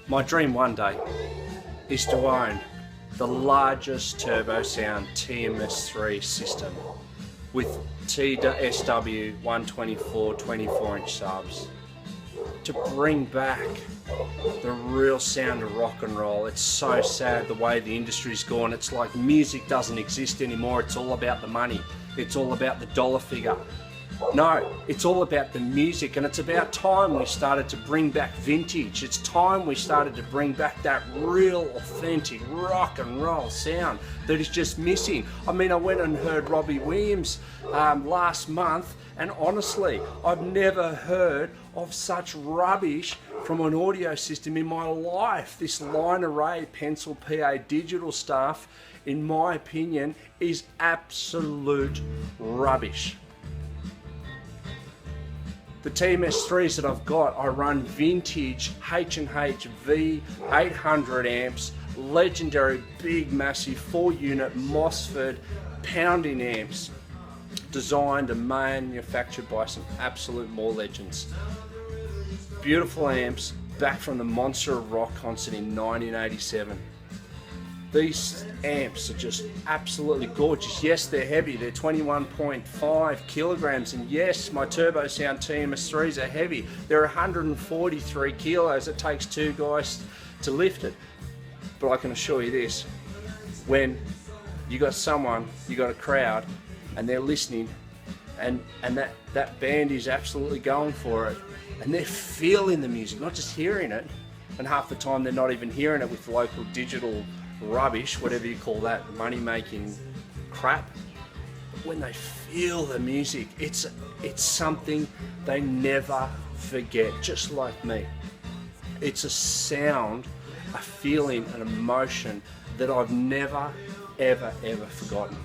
My dream one day is to own the largest Turbosound TMS3 system with TSW 124 24-inch subs, to bring back the real sound of rock and roll. It's so sad the way the industry's gone. It's like music doesn't exist anymore. It's all about the money. It's all about the dollar figure. No, it's all about the music, and it's about time we started to bring back vintage. It's time we started to bring back that real, authentic rock and roll sound that is just missing. I mean, I went and heard Robbie Williams last month, and honestly, I've never heard of such rubbish from an audio system in my life. This line array pencil PA digital stuff, in my opinion, is absolute rubbish. The TMS3s that I've got, I run vintage H&H V800 amps, legendary big massive 4-unit MOSFET pounding amps, designed and manufactured by some absolute more legends. Beautiful amps, back from the Monster of Rock concert in 1987. These amps are just absolutely gorgeous. Yes, they're heavy, they're 21.5 kilograms, and yes, my Turbosound TMS3s are heavy. They're 143 kilos. It takes 2 guys to lift it. But I can assure you this, when you got someone, you got a crowd, and they're listening, and that band is absolutely going for it, and they're feeling the music, not just hearing it, and half the time they're not even hearing it with local digital rubbish, whatever you call that, money-making crap. But when they feel the music, it's something they never forget, just like me. It's a sound, a feeling, an emotion that I've never, ever, ever forgotten.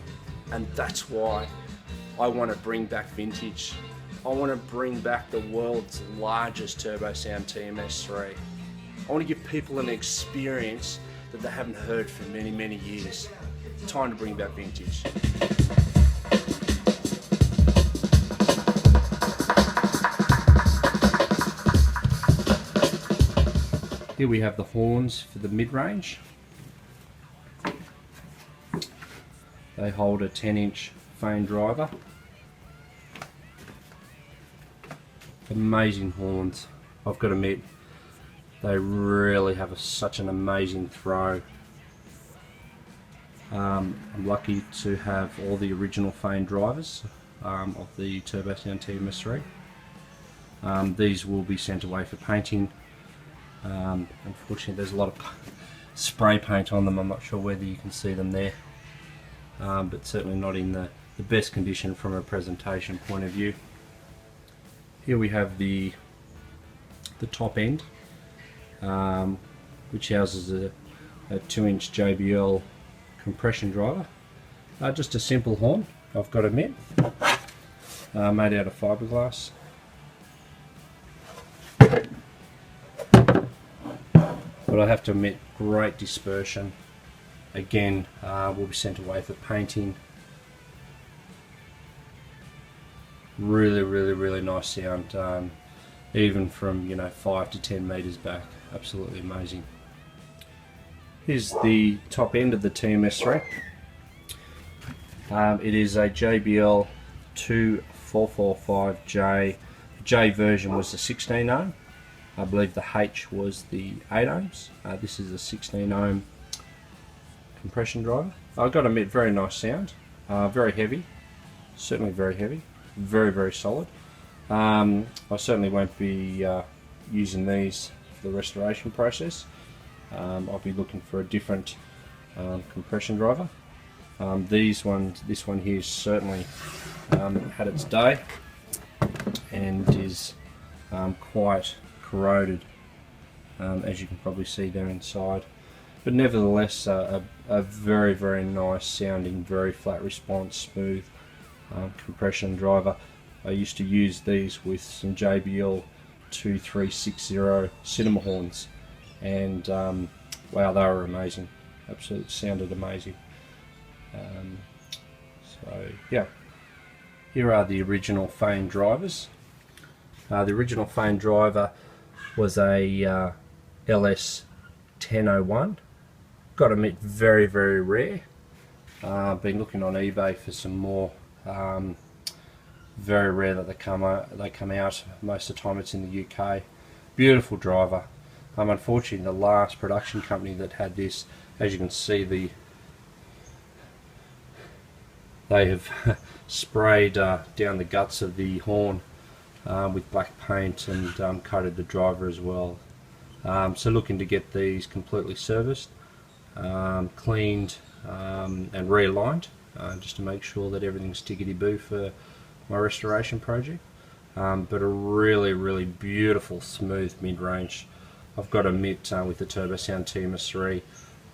And that's why I want to bring back vintage. I want to bring back the world's largest Turbosound TMS3. I want to give people an experience that they haven't heard for many, many years. Time to bring back vintage. Here we have the horns for the mid-range. They hold a 10-inch Fane driver. Amazing horns, I've got to admit. They really have such an amazing throw. I'm lucky to have all the original Fane drivers of the Turbosound TMS3. These will be sent away for painting. Unfortunately, there's a lot of spray paint on them. I'm not sure whether you can see them there, but certainly not in the best condition from a presentation point of view. Here we have the top end, which houses a 2-inch JBL compression driver. Just a simple horn, I've got to admit, made out of fiberglass. But I have to admit, great dispersion. Again, will be sent away for painting. Really nice sound, even from 5 to 10 meters back. Absolutely amazing. Here's the top end of the TMS3. It is a JBL 2445J. The J version was the 16 ohm. I believe the H was the 8 ohms. This is a 16 ohm compression driver. I've got to admit, very nice sound. Very heavy, certainly very heavy. Very solid. I certainly won't be using these for the restoration process. I'll be looking for a different compression driver. This one here certainly had its day and is quite corroded, as you can probably see there inside. But nevertheless, a very nice sounding, very flat response, smooth compression driver. I used to use these with some JBL 2360 cinema horns, and wow, they were amazing. Absolutely sounded amazing. So yeah, here are the original Fane drivers. The original Fane driver was a LS 1001. Got to admit, very, very rare. Been looking on eBay for some more. Very rare that they come out. Most of the time it's in the UK. Beautiful driver. Unfortunately, the last production company that had this, as you can see, they have sprayed down the guts of the horn with black paint and coated the driver as well. So looking to get these completely serviced, cleaned and realigned, just to make sure that everything's tickety-boo for my restoration project. But a really beautiful smooth mid-range. I've got to admit, with the Turbosound TMS 3,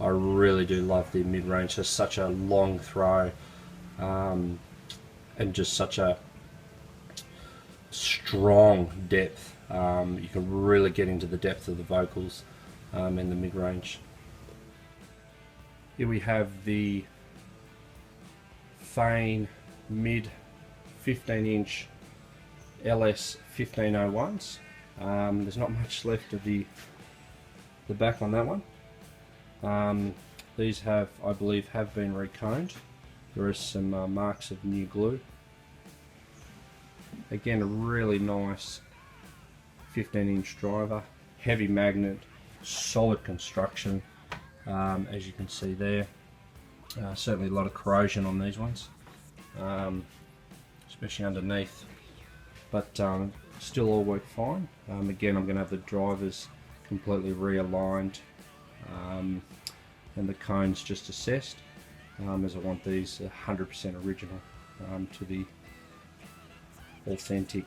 I really do love the mid-range. There's such a long throw and just such a strong depth. You can really get into the depth of the vocals in the mid-range. Here we have the Fane mid 15-inch LS 1501s. There's not much left of the back on that one. These have, I believe, been reconed. There is some marks of new glue. Again, a really nice 15-inch driver, heavy magnet, solid construction, as you can see there. Certainly a lot of corrosion on these ones, especially underneath, but still all work fine. Again, I'm going to have the drivers completely realigned and the cones just assessed, as I want these 100% original to the authentic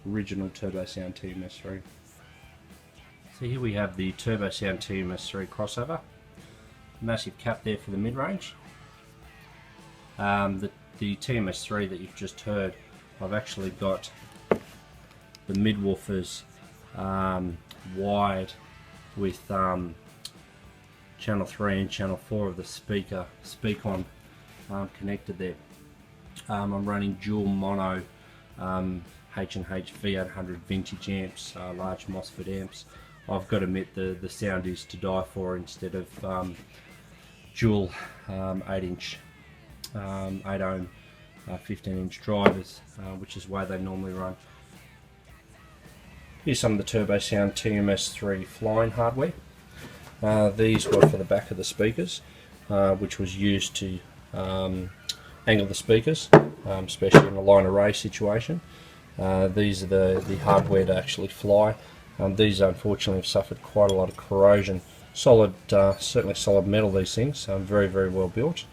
original Turbosound TMS 3. So here we have the Turbosound TMS 3 crossover. Massive cap there for the mid-range. The TMS 3 that you've just heard, I've actually got the mid-woofers wired with channel 3 and channel 4 of the speak-on connected there. I'm running dual mono H&H V800 vintage amps, large MOSFET amps. I've got to admit the sound is to die for instead of dual 8-inch 8 ohm 15-inch drivers, which is why they normally run. Here's some of the Turbosound TMS 3 flying hardware. These were for the back of the speakers, which was used to angle the speakers, especially in a line array situation. These are the hardware to actually fly. These unfortunately have suffered quite a lot of corrosion. Solid, certainly solid metal, these things, very well built,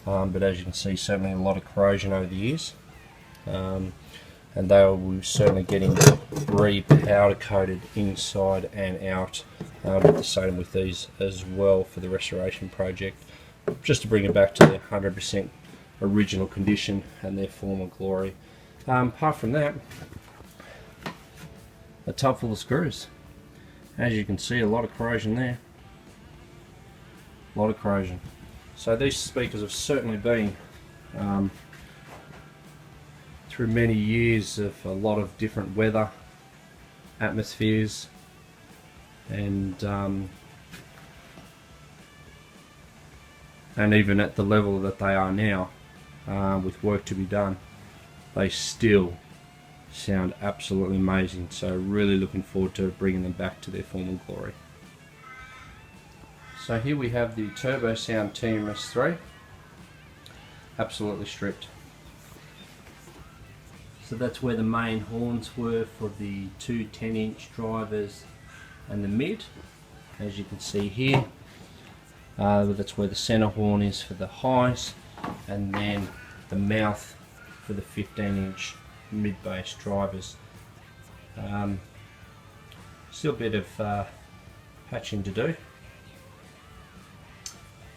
but as you can see, certainly a lot of corrosion over the years, and they were certainly getting re-powder coated inside and out, with the same with these as well for the restoration project, just to bring it back to their 100% original condition and their former glory. Apart from that, a tub full of screws. As you can see, a lot of corrosion there. A lot of corrosion. So these speakers have certainly been through many years of a lot of different weather, atmospheres, and even at the level that they are now, with work to be done, they still sound absolutely amazing. So really looking forward to bringing them back to their former glory. So here we have the Turbosound TMS 3, absolutely stripped. So that's where the main horns were for the two 10-inch drivers and the mid, as you can see here. That's where the center horn is for the highs, and then the mouth for the 15-inch mid-bass drivers. Still a bit of patching to do,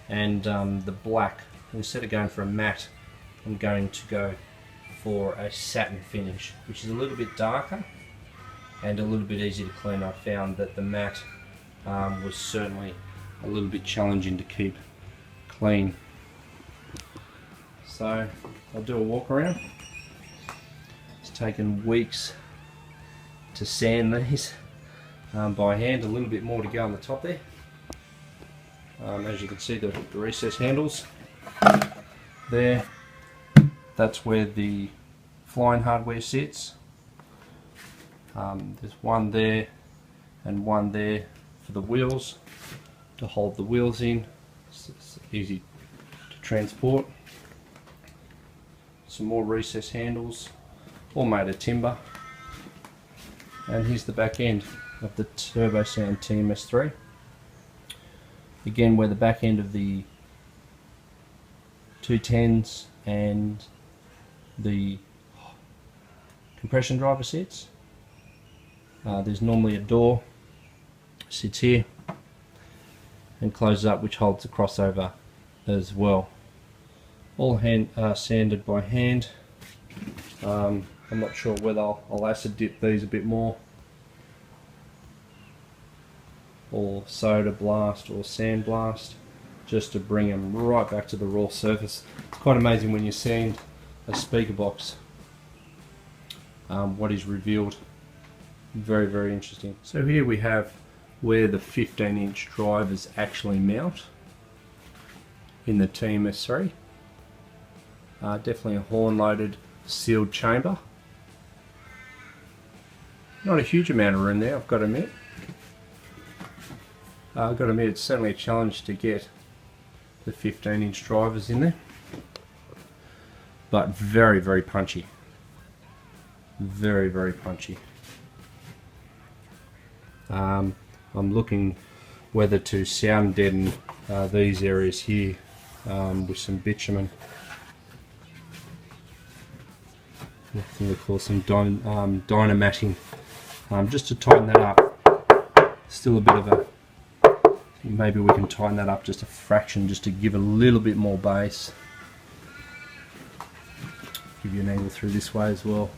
and the black, instead of going for a matte, I'm going to go for a satin finish, which is a little bit darker and a little bit easier to clean. I found that the matte was certainly a little bit challenging to keep clean. So I'll do a walk around. It's taken weeks to sand these by hand, a little bit more to go on the top there. As you can see, the recess handles there, that's where the flying hardware sits. There's one there and one there for the wheels, to hold the wheels in. It's easy to transport. Some more recess handles, all made of timber. And here's the back end of the Turbosound TMS 3. Again, where the back end of the 210s and the compression driver sits. There's normally a door, sits here and closes up, which holds the crossover as well. All sanded by hand. I'm not sure whether I'll acid dip these a bit more, or soda blast or sand blast, just to bring them right back to the raw surface. It's quite amazing when you sand a speaker box, what is revealed. Very, very interesting. So here we have where the 15-inch drivers actually mount in the TMS 3. Definitely a horn-loaded sealed chamber. Not a huge amount of room there, I've got to admit. I've got to admit, it's certainly a challenge to get the 15-inch drivers in there, but very, very punchy. Very, very punchy. I'm looking whether to sound deaden these areas here with some bitumen. I think we call some dynamatting, just to tighten that up. Still a bit of a, maybe we can tighten that up just a fraction, just to give a little bit more bass. Give you an angle through this way as well.